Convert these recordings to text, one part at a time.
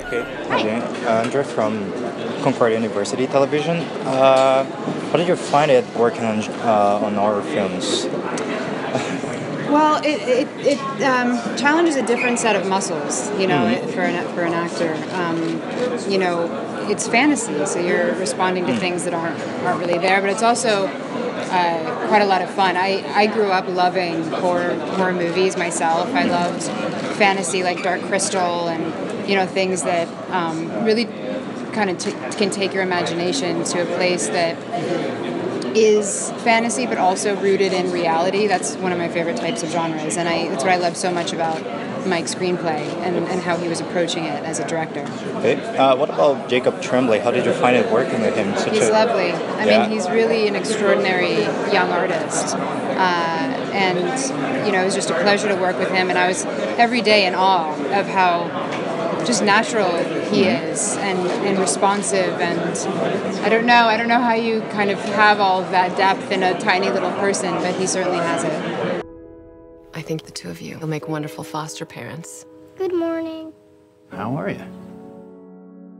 Okay, hi, Andrew from Concord University Television. How did you find it working on horror films? Well, it challenges a different set of muscles, for an actor. It's fantasy, so you're responding to things that aren't really there, but it's also quite a lot of fun. I grew up loving horror movies myself. I loved fantasy like Dark Crystal and things that really kind of can take your imagination to a place that is fantasy but also rooted in reality. That's one of my favorite types of genres, and that's what I love so much about Mike's screenplay and how he was approaching it as a director. Okay. What about Jacob Tremblay? How did you find it working with him? He's lovely. I mean, he's really an extraordinary young artist. And it was just a pleasure to work with him, and I was every day in awe of how just natural he is and responsive, and I don't know how you kind of have all of that depth in a tiny little person, but he certainly has it. I think the two of you will make wonderful foster parents. Good morning. How are you?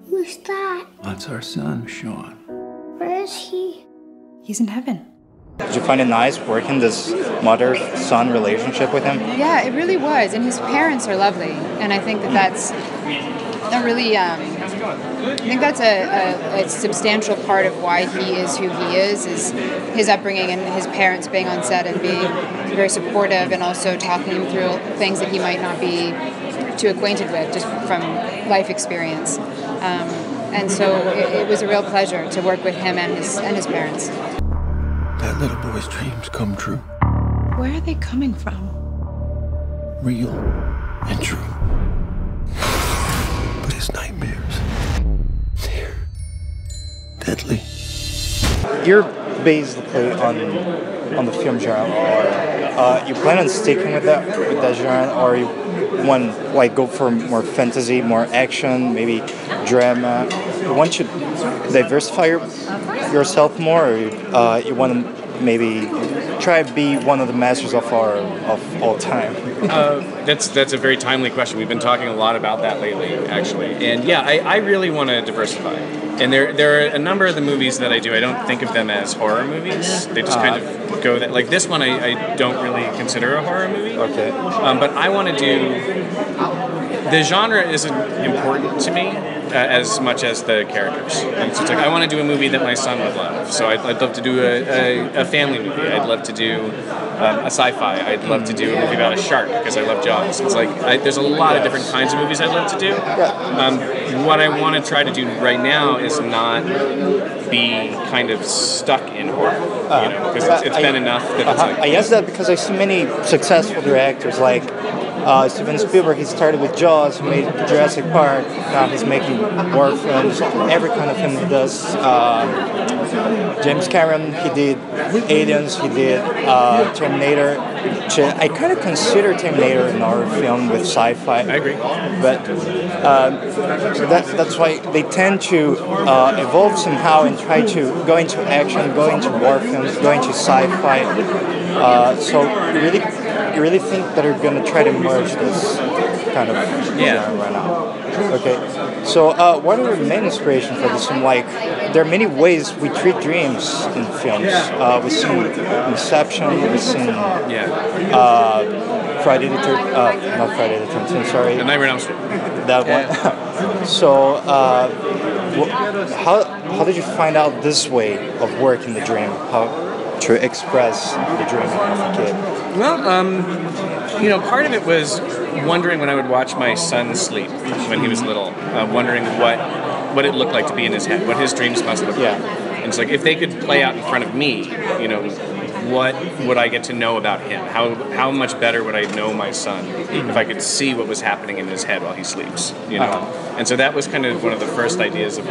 Who's that? That's our son, Sean. Where is he? He's in heaven. Did you find it nice working this mother-son relationship with him? Yeah, it really was, and his parents are lovely, and I think that's a really, I think that's a substantial part of why he is who he is his upbringing and his parents being on set and being very supportive and also talking him through things that he might not be too acquainted with just from life experience. And so it was a real pleasure to work with him and his parents. That little boy's dreams come true. Where are they coming from? Real and true. But his nightmares, they're deadly. You're basically on the film genre. You plan on sticking with that genre, or you want go for more fantasy, more action, maybe drama? You want to diversify yourself more, or you want to maybe try to be one of the masters of all time? That's a very timely question. We've been talking a lot about that lately, actually. And yeah, I really want to diversify. And there are a number of the movies that I do, I don't think of them as horror movies. They just kind of go that, like this one I don't really consider a horror movie. Okay. But I want to do, the genre isn't important to me as much as the characters. And so it's like I want to do a movie that my son would love. So I'd love to do a family movie. I'd love to do a sci-fi. I'd love to do a movie about a shark because I love Jaws. It's like there's a lot of different kinds of movies I'd love to do. What I want to try to do right now is not be kind of stuck in horror, because it's been enough that it's like... I ask that because I see many successful directors like Steven Spielberg. He started with Jaws, he made Jurassic Park, now he's making horror films, every kind of film he does. James Cameron, he did Aliens, he did Terminator. I kind of consider Terminator an horror film with sci-fi. I agree. But that's why they tend to evolve somehow and try to go into action, go into war films, go into sci-fi. So you really think that they're going to try to merge this kind of genre right now? Okay. So what are the main inspiration for this film? Like, there are many ways we treat dreams in films. We've seen Inception, we've seen Friday the 13th, not Friday the 13th, sorry. The Nightmare on Elm Street. That one. So how did you find out this way of working the dream? How to express the dream of a kid? Well, part of it was wondering when I would watch my son sleep when he was little, wondering what it looked like to be in his head, what his dreams must look like. And it's like, if they could play out in front of me, what would I get to know about him? How much better would I know my son if I could see what was happening in his head while he sleeps? And so that was kind of one of the first ideas of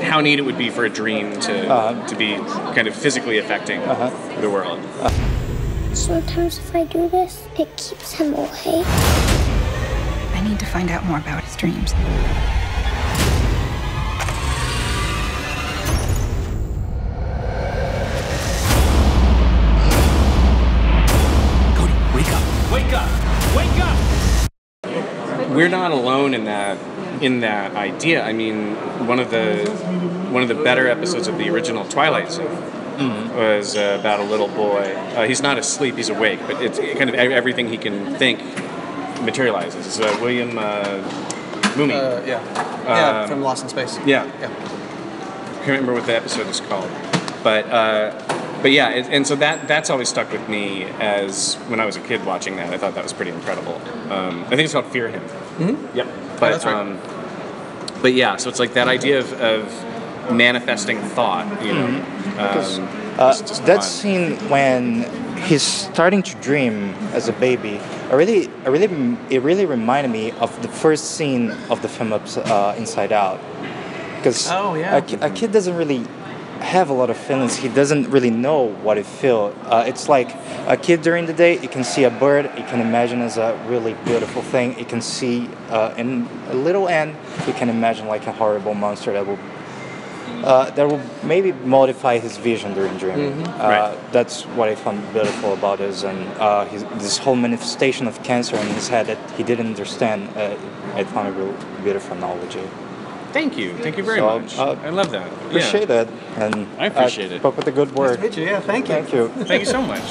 how neat it would be for a dream to be kind of physically affecting the world. Sometimes if I do this, it keeps him away. I need to find out more about his dreams. Cody, wake up! Wake up! Wake up! we're not alone in that idea. I mean, one of the better episodes of the original Twilight Zone was about a little boy. He's not asleep; he's awake, but it's kind of everything he can think materializes. It's William Mooney. From Lost in Space. Yeah. I can't remember what the episode is called, but yeah, and so that's always stuck with me as when I was a kid watching that. I thought that was pretty incredible. I think it's called Fear Him. Mm-hmm. Yep. But that's right. But yeah, so it's like that idea of manifesting thought, you know. Just that fun. scene when he's starting to dream as a baby, it really reminded me of the first scene of the film Inside Out. Because a kid doesn't really have a lot of feelings. He doesn't really know what it feels. It's like a kid during the day, he can see a bird, he can imagine as a really beautiful thing. He can see in a little end, he can imagine like a horrible monster that will maybe modify his vision during dreaming. Right. That's what I found beautiful about this, and this whole manifestation of cancer in his head that he didn't understand. I found a real beautiful analogy. Thank you very much. I love that. Appreciate it, and I appreciate it. Spoke with a good word. Nice to meet you. Yeah, thank you. Thank you. Thank you so much.